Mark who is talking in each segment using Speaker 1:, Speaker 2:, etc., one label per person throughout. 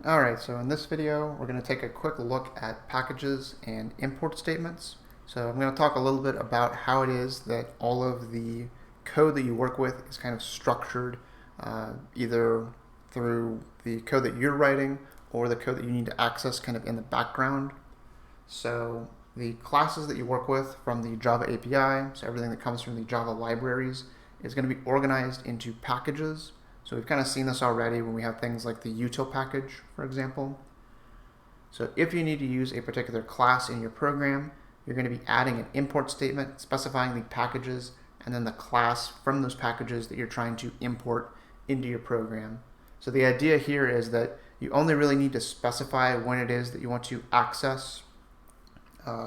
Speaker 1: Alright, so in this video we're going to take a quick look at packages and import statements. So I'm going to talk a little bit about how it is that all of the code that you work with is kind of structured either through the code that you're writing or the code that you need to access kind of in the background. So the classes that you work with from the Java API, so everything that comes from the Java libraries, is going to be organized into packages. So we've kind of seen this already when we have things like the util package, for example. So if you need to use a particular class in your program, you're going to be adding an import statement specifying the packages and then the class from those packages that you're trying to import into your program. So the idea here is that you only really need to specify when it is that you want to access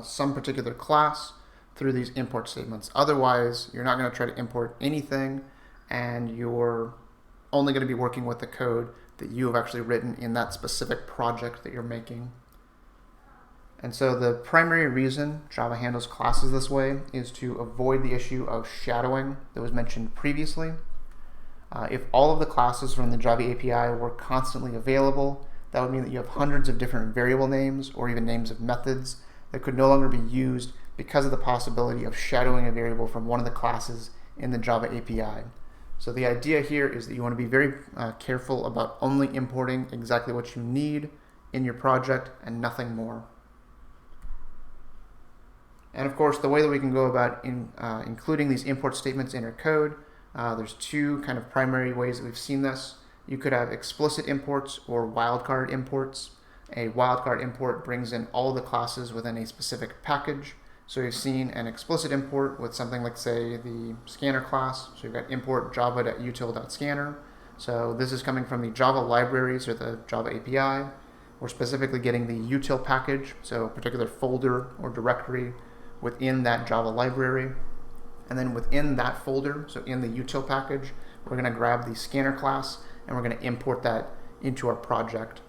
Speaker 1: some particular class through these import statements. Otherwise, you're not going to try to import anything, and you're only going to be working with the code that you have actually written in that specific project that you're making. And so the primary reason Java handles classes this way is to avoid the issue of shadowing that was mentioned previously. If all of the classes from the Java API were constantly available, that would mean that you have hundreds of different variable names or even names of methods that could no longer be used because of the possibility of shadowing a variable from one of the classes in the Java API. So the idea here is that you want to be very careful about only importing exactly what you need in your project and nothing more. And of course, the way that we can go about including these import statements in our code, there's two kind of primary ways that we've seen this. You could have explicit imports or wildcard imports. A wildcard import brings in all the classes within a specific package. So we've seen an explicit import with something like, say, the scanner class. So you've got import java.util.scanner. So this is coming from the Java libraries or the Java API. We're specifically getting the util package, so a particular folder or directory within that Java library. And then within that folder, so in the util package, we're going to grab the scanner class and we're going to import that into our project.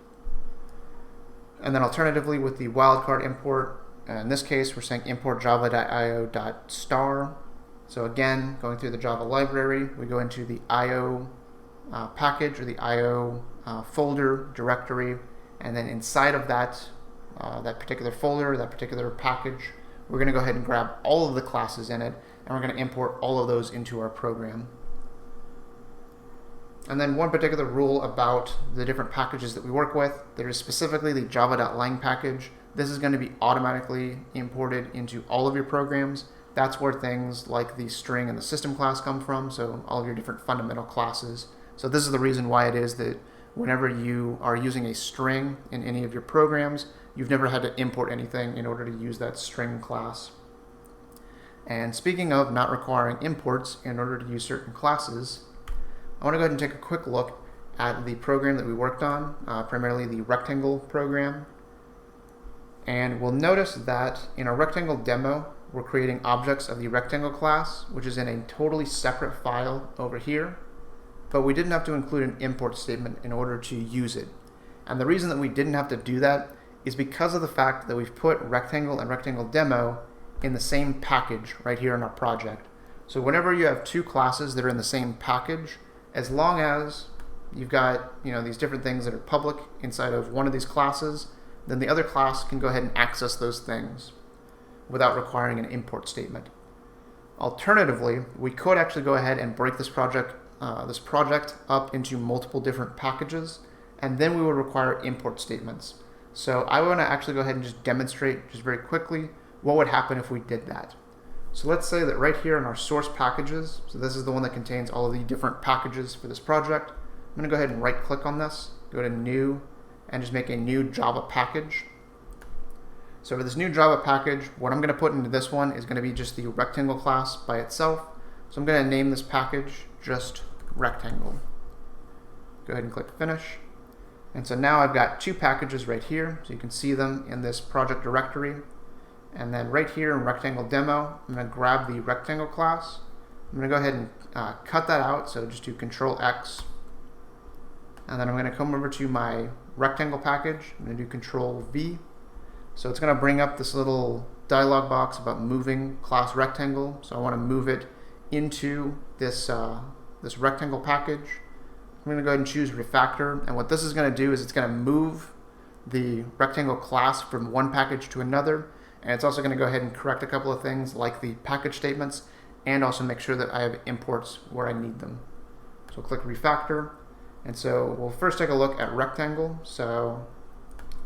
Speaker 1: And then alternatively, with the wildcard import, in this case, we're saying import java.io.star. So again, going through the Java library, we go into the IO package or the IO folder directory, and then inside of that particular folder, that particular package, we're going to go ahead and grab all of the classes in it, and we're going to import all of those into our program. And then one particular rule about the different packages that we work with, there is specifically the java.lang package. This is going to be automatically imported into all of your programs. That's where things like the string and the system class come from, so all of your different fundamental classes. So this is the reason why it is that whenever you are using a string in any of your programs, you've never had to import anything in order to use that string class. And speaking of not requiring imports in order to use certain classes, I want to go ahead and take a quick look at the program that we worked on, primarily the rectangle program. And we'll notice that in our rectangle demo, we're creating objects of the rectangle class, which is in a totally separate file over here. But we didn't have to include an import statement in order to use it. And the reason that we didn't have to do that is because of the fact that we've put rectangle and rectangle demo in the same package right here in our project. So whenever you have two classes that are in the same package, as long as you've got these different things that are public inside of one of these classes, then the other class can go ahead and access those things without requiring an import statement. Alternatively, we could actually go ahead and break this project up into multiple different packages, and then we would require import statements. So I want to actually go ahead and just demonstrate just very quickly what would happen if we did that. So let's say that right here in our source packages, so this is the one that contains all of the different packages for this project. I'm going to go ahead and right click on this, go to new, and just make a new Java package. So for this new Java package, what I'm going to put into this one is going to be just the rectangle class by itself. So I'm going to name this package just rectangle. Go ahead and click finish. And so now I've got two packages right here, so you can see them in this project directory. And then right here in rectangle demo, I'm going to grab the rectangle class. I'm going to go ahead and cut that out, so just do Control X. And then I'm going to come over to my rectangle package. I'm going to do Control V. So it's going to bring up this little dialog box about moving class rectangle. So I want to move it into this rectangle package. I'm going to go ahead and choose refactor, and what this is going to do is it's going to move the rectangle class from one package to another, and it's also going to go ahead and correct a couple of things like the package statements, and also make sure that I have imports where I need them. So click refactor, and so we'll first take a look at rectangle. So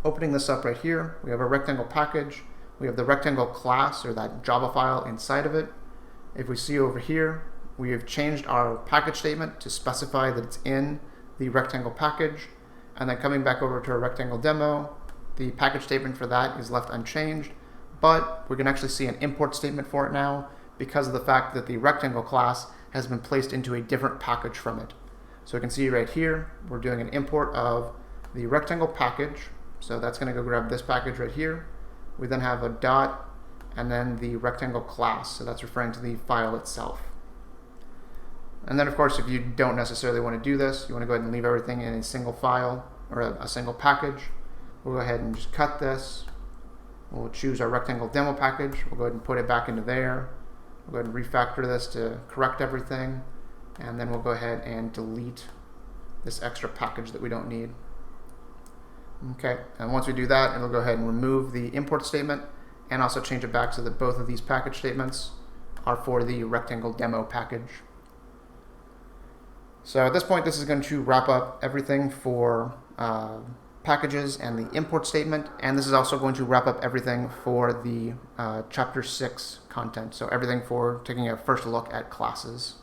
Speaker 1: opening this up right here, we have a rectangle package, we have the rectangle class, or that Java file inside of it. If we see over here, we have changed our package statement to specify that it's in the rectangle package, and then coming back over to our rectangle demo, the package statement for that is left unchanged, but we can actually see an import statement for it now because of the fact that the rectangle class has been placed into a different package from it. So you can see right here, we're doing an import of the rectangle package. So that's going to go grab this package right here. We then have a dot and then the rectangle class. So that's referring to the file itself. And then of course, if you don't necessarily want to do this, you want to go ahead and leave everything in a single file or a single package. We'll go ahead and just cut this. We'll choose our rectangle demo package. We'll go ahead and put it back into there. We'll go ahead and refactor this to correct everything. And then we'll go ahead and delete this extra package that we don't need. Okay, and once we do that, it'll go ahead and remove the import statement and also change it back so that both of these package statements are for the rectangle demo package. So at this point, this is going to wrap up everything for packages and the import statement, and this is also going to wrap up everything for the Chapter 6 content, so everything for taking a first look at classes.